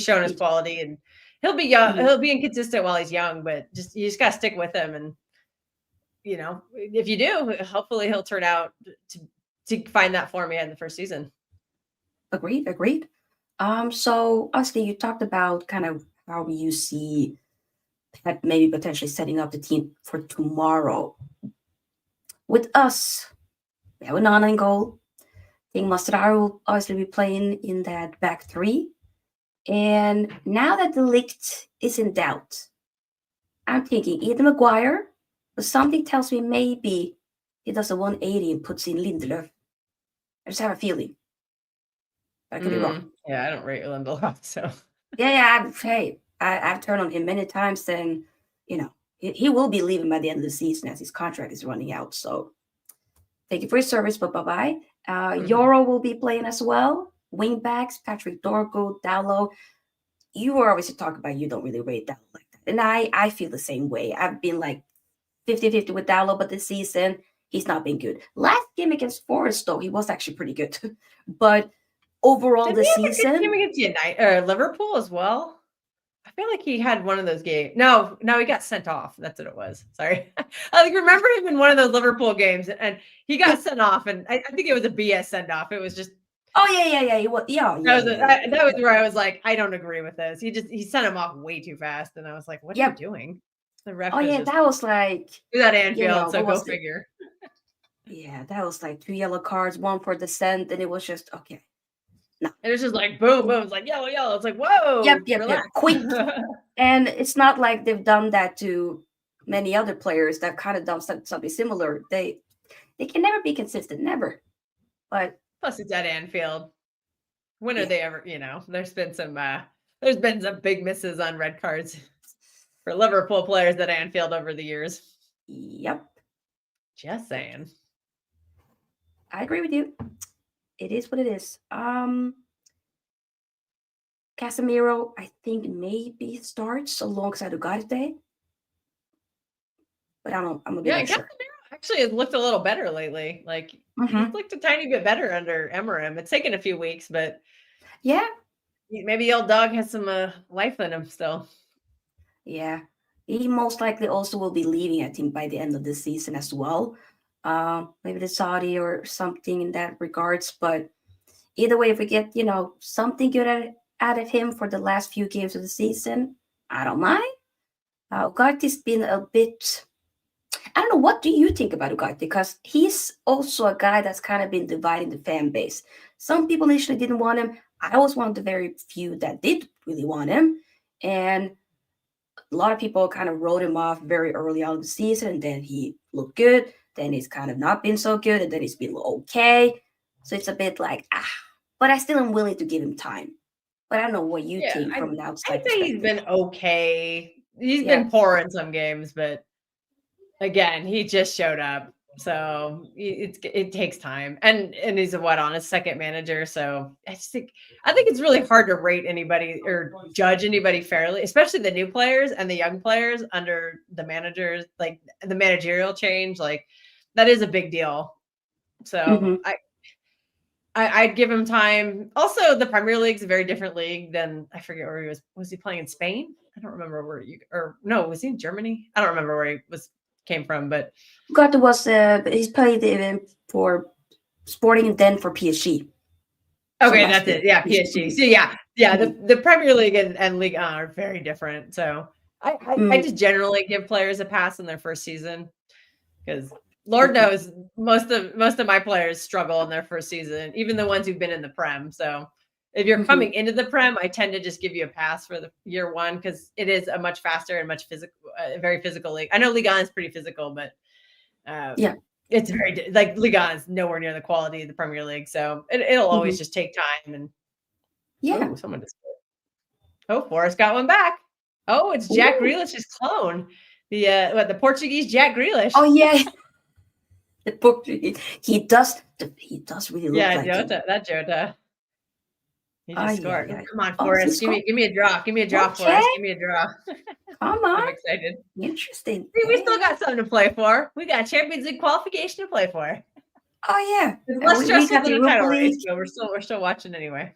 shown his Me too. quality and he'll be young, Mhm. he'll be inconsistent while he's young, but you just gotta stick with him. And if you do, hopefully he'll turn out to find that form he had in the first season. Agreed, agreed. So obviously you talked about kind of how you see Pep maybe potentially setting up the team for tomorrow. With us, we have Onana in goal. I think Mazraoui will obviously be playing in that back three. And now that the Ligt is in doubt, I'm thinking either Maguire, but something tells me maybe he does a 180 and puts in Lindelöf. I just have a feeling. I could be wrong. Yeah, I don't rate Lindelof, so Yeah, I've turned on him many times. And he will be leaving by the end of the season as his contract is running out. So thank you for your service, but bye bye. Euro will be playing as well. Wing backs, Patrick Dorgo, Dallo. You were obviously talking about you don't really rate Dallo like that. And I feel the same way. I've been like 50-50 with Dallo, but this season he's not been good. Last game against Forest, though, he was actually pretty good. But overall did we this have a good game season, against Liverpool as well? I feel like he had one of those games. No, he got sent off. That's what it was. Sorry. I like remember him in one of those Liverpool games and he yeah. got sent off. And I think it was a BS send off. It was just Oh yeah. He was that was where I was like, I don't agree with this. He sent him off way too fast. And I was like, what are you Yep. doing? The ref Oh was yeah, just that was like, do that Anfield. So what go was it? figure. Yeah, that was like 2 yellow cards, one for dissent, and it was just okay. No. And it's just like boom, boom. It's like yellow, yellow. It's like, whoa, Yep. relax. Quick. And it's not like they've done that to many other players that kind of done something similar. They can never be consistent, never. But Plus it's at Anfield. When are yeah, they ever, there's been some big misses on red cards. for Liverpool players at Anfield over the years. Yep. Just saying. I agree with you. It is what it is. Casemiro, I think maybe starts alongside Ugarte. But I don't know. I'm a bit unsure. Casemiro actually has looked a little better lately. Like he's looked a tiny bit better under Amorim. It's taken a few weeks, but yeah, maybe old dog has some life in him still. Yeah, he most likely also will be leaving, I think, by the end of the season as well. Maybe the Saudi or something in that regards. But either way, if we get something good out of him for the last few games of the season, I don't mind. Ugarte's been a bit. I don't know. What do you think about Ugarte? Because he's also a guy that's kind of been dividing the fan base. Some people initially didn't want him. I was one of the very few that did really want him, and a lot of people kind of wrote him off very early on in the season, and then he looked good. Then he's kind of not been so good, and then he's been okay. So it's a bit like, but I still am willing to give him time. But I don't know what you think from an outside I'd say perspective. he's been okay. He's been poor in some games, but again, he just showed up. So it takes time. And he's on his second manager. So I think it's really hard to rate anybody or judge anybody fairly, especially the new players and the young players under the managers, like the managerial change. Like that is a big deal. So I'd give him time. Also, the Premier League's a very different league than, I forget where he was. Was he playing in Spain? I don't remember was he in Germany? I don't remember where he came from, but Ugarte was he's played for Sporting and then for PSG. Okay, so that's it. Yeah, PSG. So the Premier League and Ligue 1 are very different. So I just generally give players a pass in their first season because Lord knows most of my players struggle in their first season, even the ones who've been in the Prem. So if you're coming into the Prem, I tend to just give you a pass for the year one because it is a much faster and much very physical league. I know Ligue 1 is pretty physical, but it's very like Ligue 1 is nowhere near the quality of the Premier League, so it'll always just take time. And someone just Forrest got one back. Oh, it's Jack Grealish's clone, the Portuguese Jack Grealish. Oh yeah, the Portuguese. He does really look like Jota, that Jota. He just scored. Yeah. Come on, Forrest. Give me a draw. Give me a draw, Forrest. Give me a draw. Come on. I'm excited. Interesting. See, we still got something to play for. We got Champions League qualification to play for. Oh yeah. It's less stressful than the title race, but we're still watching anyway.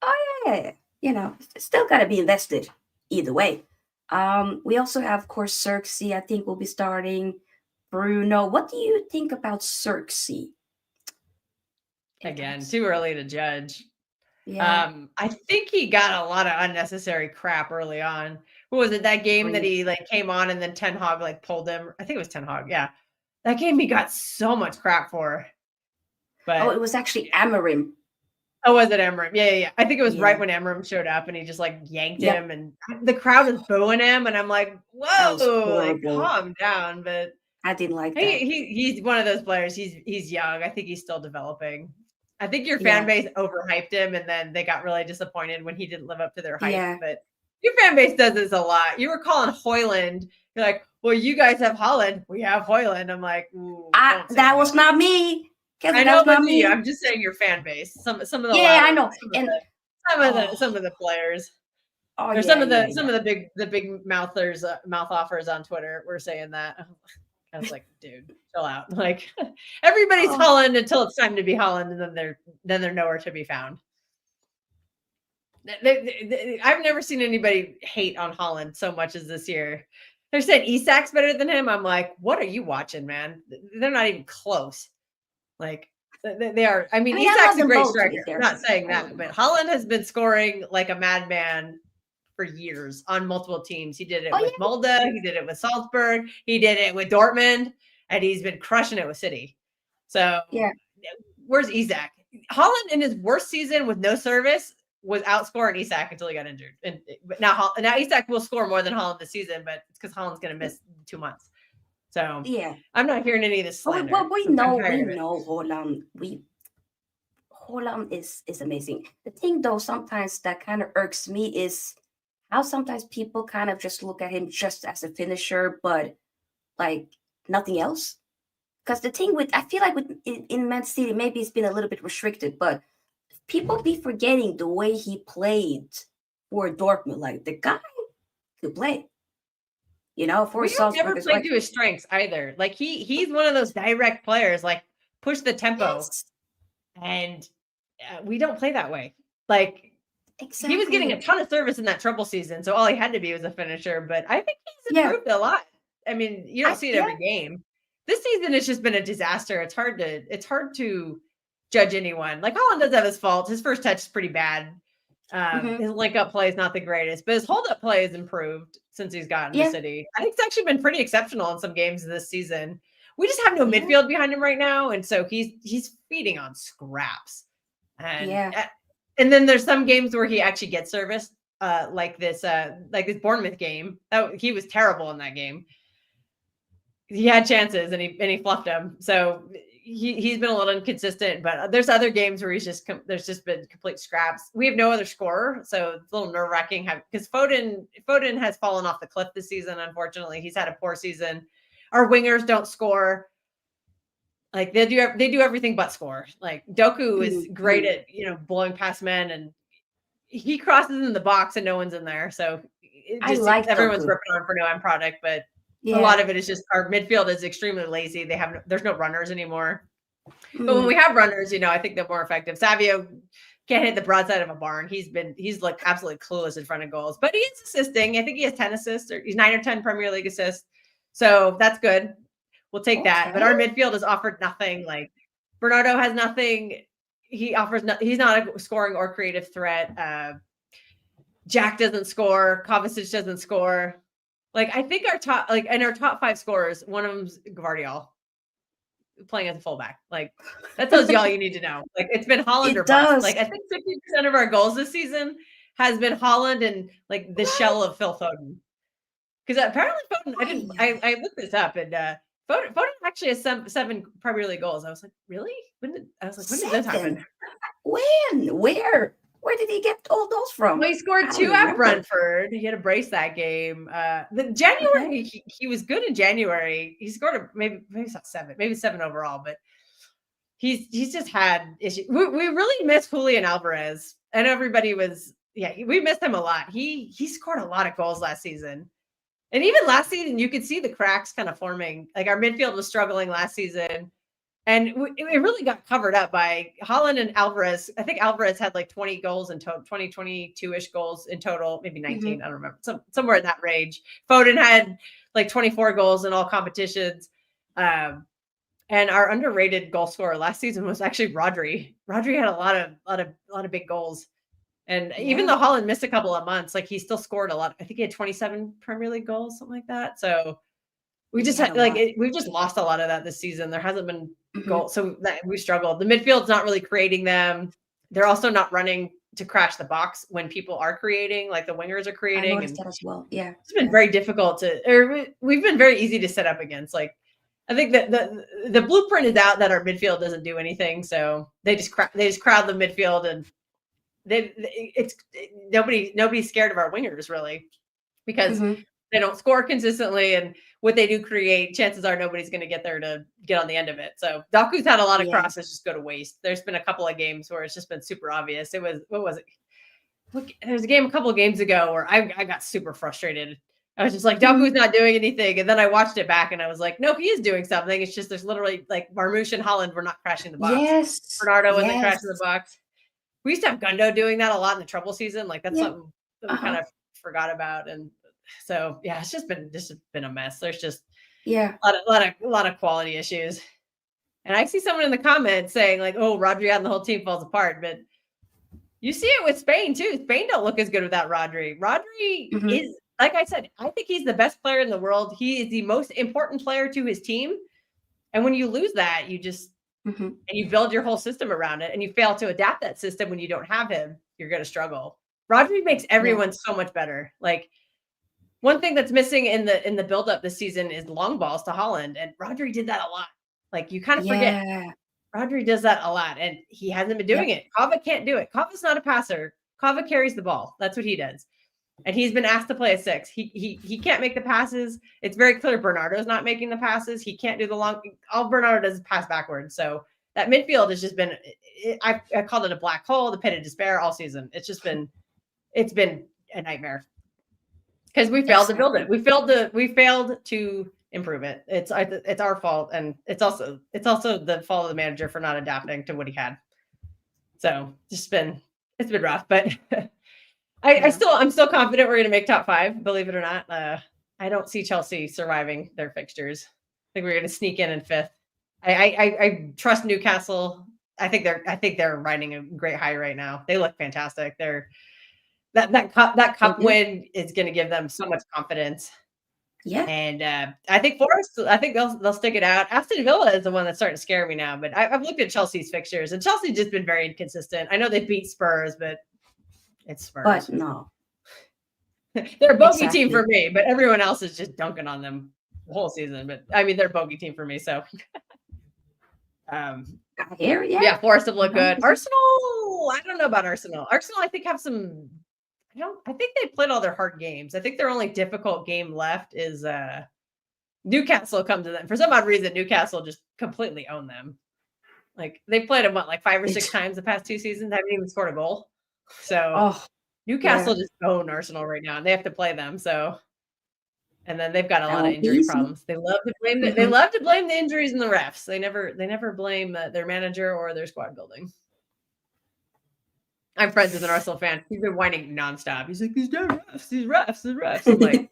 Oh yeah. Still gotta be invested either way. We also have, of course, Zirkzee. I think will be starting. Bruno, what do you think about Zirkzee? Again, too early to judge. Yeah. I think he got a lot of unnecessary crap early on. What was it, that game that he came on and then Ten Hag pulled him? I think it was Ten Hag. Yeah. That game he got so much crap for. But it was actually Amorim. Oh, was it Amorim? Yeah. I think it was right when Amorim showed up and he just yanked him and the crowd was booing him and I'm like, whoa, calm down. But I didn't like that. He's one of those players. He's young. I think he's still developing. I think your fan base overhyped him and then they got really disappointed when he didn't live up to their hype. Yeah. But your fan base does this a lot. You were calling Hojlund. You're like, well, you guys have Haaland. We have Hojlund. I'm like, that was not me. I know, but me. I'm just saying your fan base. Some of the I know. Some of the players. Oh, or some of the big mouth offers on Twitter were saying that. I was like, dude, chill out. Like everybody's Haaland until it's time to be Haaland, and then they're nowhere to be found. I've never seen anybody hate on Haaland so much as this year. They're saying Isak's better than him. I'm like, what are you watching, man? They're not even close. Like they are. I mean Isak's a great striker. I'm not saying that, but Haaland has been scoring like a madman for years on multiple teams. He did it with Molde, he did it with Salzburg, he did it with Dortmund, and he's been crushing it with City. So where's Isak? Haaland in his worst season with no service was outscoring Isak until he got injured. And now Isak will score more than Haaland this season, but it's because Haaland's going to miss 2 months. So I'm not hearing any of this slander. Well, we know Haaland. Haaland is amazing. The thing though, sometimes that kind of irks me is how sometimes people kind of just look at him just as a finisher, but like nothing else. Because the thing with, I feel like in Man City, maybe it's been a little bit restricted, but people be forgetting the way he played for Dortmund. Like the guy could play, for We don't Salzburg never as play well. to his strengths either. Like he's one of those direct players, like push the tempo, Yes, and we don't play that way. Like he was getting a exactly. ton of service in that trouble season, so all he had to be was a finisher. But I think he's Yeah, improved a lot. I mean, you don't see it yeah. every game. This season has just been a disaster. It's hard to judge anyone. Like Holland does have his faults. His first touch is pretty bad. Hmm. His link up play is not the greatest, but his hold up play has improved since he's gotten to Yeah, City. I think it's actually been pretty exceptional in some games this season. We just have no yeah, midfield behind him right now, and so he's feeding on scraps. And yeah. and then there's some games where he actually gets service, like this Bournemouth game. He was terrible in that game. He had chances and he fluffed them. So he's been a little inconsistent, but there's other games where there's just been complete scraps. We have no other scorer, so it's a little nerve wracking because Foden has fallen off the cliff this season. Unfortunately, he's had a poor season. Our wingers don't score. Like they do everything but score. Like Doku is great Mm. at blowing past men, and he crosses in the box and no one's in there. So I like everyone's Doku. ripping on for no end product, but a lot Yeah. of it is just our midfield is extremely lazy. There's no runners anymore. But when we Mm. have runners, I think they're more effective. Savio can't hit the broadside of a barn. He's like absolutely clueless in front of goals, but he is assisting. I think he has 10 assists, or he's 9 or 10 Premier League assists. So that's good. We'll take that. But Okay. our midfield has offered nothing. Like Bernardo has nothing. He's not a scoring or creative threat. Jack doesn't score. Kovacic doesn't score. Like I think our top 5 scorers, one of them's Gvardiol playing as a fullback. Like that tells you all you need to know. Like it's been Haaland or It bust. does. Like I think 50% of our goals this season has been Haaland and like the What? shell of Phil Foden. Because apparently Foden, Ay, ay, I looked this up and Foden actually has 7 Premier League goals. I was like, really? When did this happen? 7. When? Where? Where did he get all those Well, from? he scored I don't 2 at remember. Brentford. He had to brace that game. The Okay. January, he was good in January. He scored maybe it's not 7, maybe 7 overall, but he's just had issues. We really miss Julian Alvarez, and everybody was we missed him a lot. He scored a lot of goals last season, and even last season you could see the cracks kind of forming. Like our midfield was struggling last season. And it really got covered up by Haaland and Alvarez. I think Alvarez had like 20 goals in total, 20, 22-ish goals in total, maybe 19. Hmm. I don't remember. Somewhere in that range. Foden had like 24 goals in all competitions. And our underrated goal scorer last season was actually Rodri. Rodri had a lot of big goals. And even Yeah. though Haaland missed a couple of months, like he still scored a lot. I think he had 27 Premier League goals, something like that. So we He just had had a lot. we've just lost a lot of that this season. There hasn't been Hmm. goal, so that we struggled. The midfield's not really creating them. They're also not running to crash the box when people are creating, like the wingers are I creating, noticed and that as well. Yeah. it's been Yeah. very difficult we've been very easy to set up against. Like I think that the blueprint is out that our midfield doesn't do anything, so they just crowd the midfield, and it's nobody's scared of our wingers really because Hmm. they don't score consistently, and what they do create, chances are nobody's going to get there to get on the end of it. So Doku's had a lot of Yeah. crosses just go to waste. There's been a couple of games where it's just been super obvious. It was what was it? There was a game a couple of games ago where I got super frustrated. I was just like, Doku's Hmm. not doing anything. And then I watched it back and I was like, no, he is doing something. It's just there's literally like Marmoush and Haaland were not crashing the box. Yes. Bernardo wasn't crashing the Yes. box. We used to have Gundo doing that a lot in the trouble season. Like that's Yeah. something that we kind Uh-huh. of forgot about. And so yeah, it's just been a mess. There's just Yeah. a lot of quality issues. And I see someone in the comments saying like, "Oh, Rodri and the whole team falls apart." But you see it with Spain too. Spain don't look as good without Rodri. Rodri Hmm. is, like I said, I think he's the best player in the world. He is the most important player to his team. And when you lose that, Hmm. and you build your whole system around it, and you fail to adapt that system when you don't have him, you're going to struggle. Rodri makes Yeah. everyone so much better. Like one thing that's missing in the build-up this season is long balls to Haaland, and Rodri did that a lot. Like you kind of forget Yeah. Rodri does that a lot, and he hasn't been doing Yep. it. Kava can't do it. Kava's not a passer. Kava carries the ball. That's what he does. And he's been asked to play a 6. He can't make the passes. It's very clear Bernardo's not making the passes. He can't do the long. All Bernardo does is pass backwards. So that midfield has just been. I called it a black hole, the pit of despair all season. It's been a nightmare because we failed to build it. We failed to improve it. It's our fault, and it's also the fault of the manager for not adapting to what he had. So it's been rough, but. I'm still confident we're going to make top 5. Believe it or not, I don't see Chelsea surviving their fixtures. I think we're going to sneak in 5th. I trust Newcastle. I think they're riding a great high right now. They look fantastic. That cup win is going to give them so much confidence. Yeah, and I think Forest. I think they'll stick it out. Aston Villa is the one that's starting to scare me now. But I've looked at Chelsea's fixtures, and Chelsea's just been very inconsistent. I know they beat Spurs, but. It's Spurs. But no. They're a bogey team for me, but everyone else is just dunking on them the whole season. But I mean, they're a bogey team for me. So I hear you. Yeah, Forest have looked good. Arsenal, I don't know about Arsenal. Arsenal, I think have some. I think they played all their hard games. I think their only difficult game left is Newcastle come to them. For some odd reason, Newcastle just completely owned them. Like they played them 5 or 6 times the past 2 seasons, haven't even scored a goal. So Newcastle just own Arsenal right now, and they have to play them. So, and then they've got a lot of injury problems. They love to blame they love to blame the injuries and the refs. They never blame their manager or their squad building. I'm friends with an Arsenal fan. He's been whining nonstop. He's like, these refs, these refs. I'm like,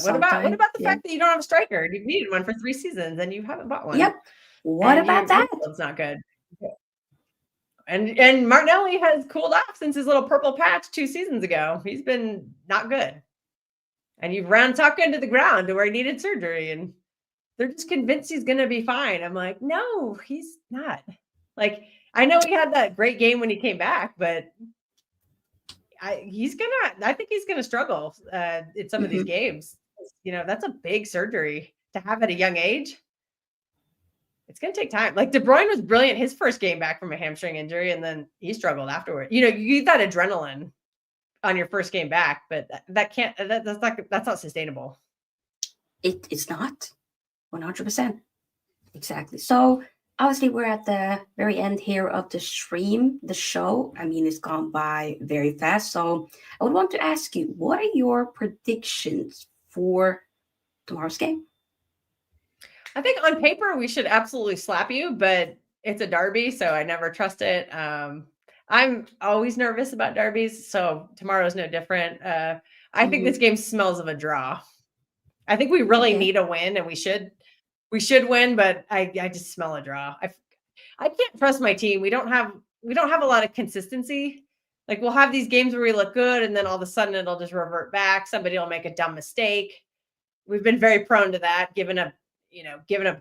what about the fact that you don't have a striker? You've needed one for 3 seasons and you haven't bought one. Yep. What about that? It's not good. And Martinelli has cooled off since his little purple patch 2 seasons ago. He's been not good. And you've ran Tucker into the ground to where he needed surgery, and they're just convinced he's going to be fine. I'm like, no, he's not. I know he had that great game when he came back, but I think he's going to struggle in some of these games. That's a big surgery to have at a young age. It's going to take time. De Bruyne was brilliant his first game back from a hamstring injury, and then he struggled afterward. You get that adrenaline on your first game back, but that's not sustainable. It's not 100%. Exactly. So obviously we're at the very end here of the stream, the show. I mean, it's gone by very fast. So I would want to ask you, what are your predictions for tomorrow's game? I think on paper we should absolutely slap you, but it's a derby, so I never trust it. I'm always nervous about derbies, so tomorrow's no different. I think this game smells of a draw. I think we really need a win, and we should win, but I just smell a draw. I can't trust my team. We don't have a lot of consistency. We'll have these games where we look good, and then all of a sudden it'll just revert back. Somebody will make a dumb mistake. We've been very prone to that, giving up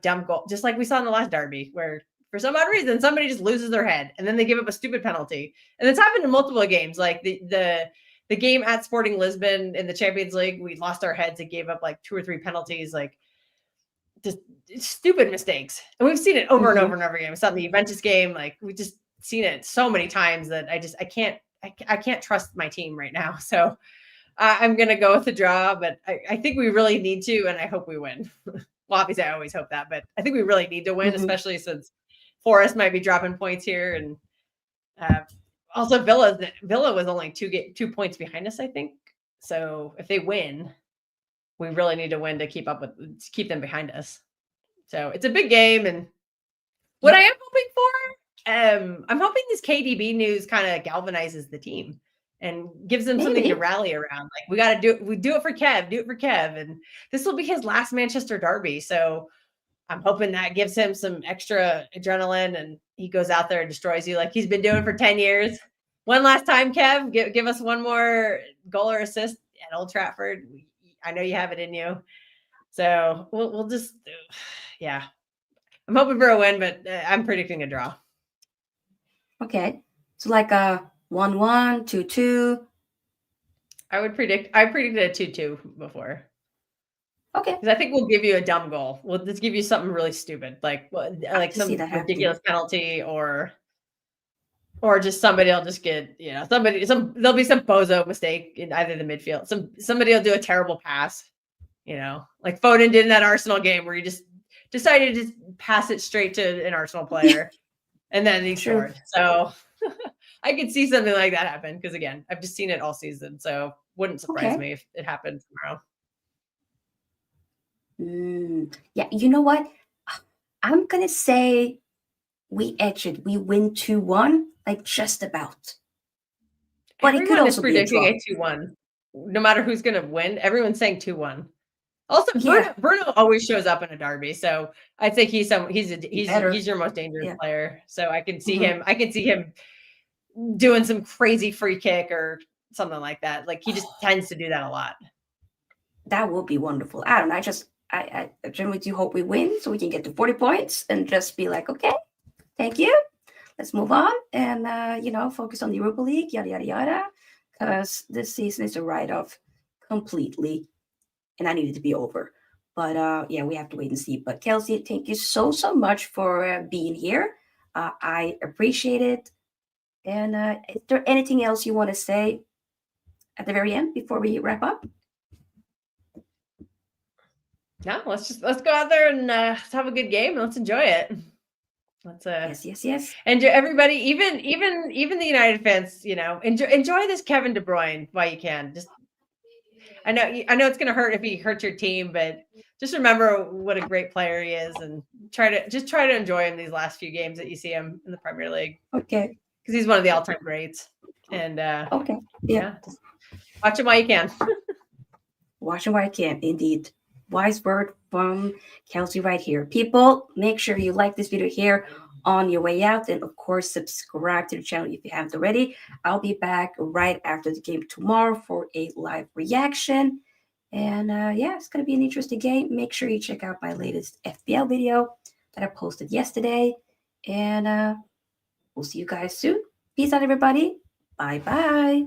dumb goal, just like we saw in the last derby, where for some odd reason somebody just loses their head and then they give up a stupid penalty. And it's happened in multiple games, like the game at Sporting Lisbon in the Champions League. We lost our heads and gave up 2 or 3 penalties, just stupid mistakes. And we've seen it over and over and over again. We saw the Juventus game, we just seen it so many times that I can't trust my team right now. So I'm gonna go with the draw, but I think we really need to, and I hope we win. Well, obviously, I always hope that, but I think we really need to win, especially since Forest might be dropping points here, and also Villa was only 2 points behind us, I think. So if they win, we really need to win to keep them behind us. So it's a big game, and what I am hoping for, I'm hoping this KDB news kind of galvanizes the team and gives them something to rally around. We got to do it. We do it for Kev, and this will be his last Manchester derby. So I'm hoping that gives him some extra adrenaline, and he goes out there and destroys you like he's been doing for 10 years. One last time, Kev, give us one more goal or assist at Old Trafford. I know you have it in you. So we'll just, yeah. I'm hoping for a win, but I'm predicting a draw. Okay. So a 1-1, 2-2. I predicted a 2-2 before. Okay. Because I think we'll give you a dumb goal. We'll just give you something really stupid, like some ridiculous penalty, or Or just somebody will just get, there'll be some bozo mistake in either the midfield. Somebody will do a terrible pass, like Foden did in that Arsenal game where he just decided to pass it straight to an Arsenal player and then he scored. So I could see something like that happen because, again, I've just seen it all season. So wouldn't surprise me if it happened tomorrow. Yeah, you know what? I'm going to say we edge it. We win 2-1, like just about. But everyone it could also is predicting be a 2-1. No matter who's going to win, everyone's saying 2-1. Also, Yeah. Bruno always shows up in a derby, so I think he's your most dangerous player. So I can see him. I can see him doing some crazy free kick or something like that. Like he just tends to do that a lot. That would be wonderful. I don't know. I generally do hope we win so we can get to 40 points and just be like, okay, thank you. Let's move on and focus on the Europa League, yada yada yada. Because this season is a write-off completely. And I need it to be over. But yeah, we have to wait and see. But Kelsey, thank you so much for being here. I appreciate it. And is there anything else you want to say at the very end before we wrap up? No, let's go out there and let's have a good game and let's enjoy it. Let's yes. And everybody, even the United fans, enjoy this Kevin De Bruyne while you can. Just I know it's going to hurt if he hurts your team, but just remember what a great player he is and try to enjoy him these last few games that you see him in the Premier League. Okay. Because he's one of the all-time greats. And okay. Yeah. Just watch him while you can. Watch him while you can, indeed. Wise word from Kelsey right here. People, make sure you like this video here on your way out, and of course subscribe to the channel if you haven't already. I'll be back right after the game tomorrow for a live reaction, and it's gonna be an interesting game. Make sure you check out my latest FPL video that I posted yesterday, and we'll see you guys soon. Peace out, everybody. Bye.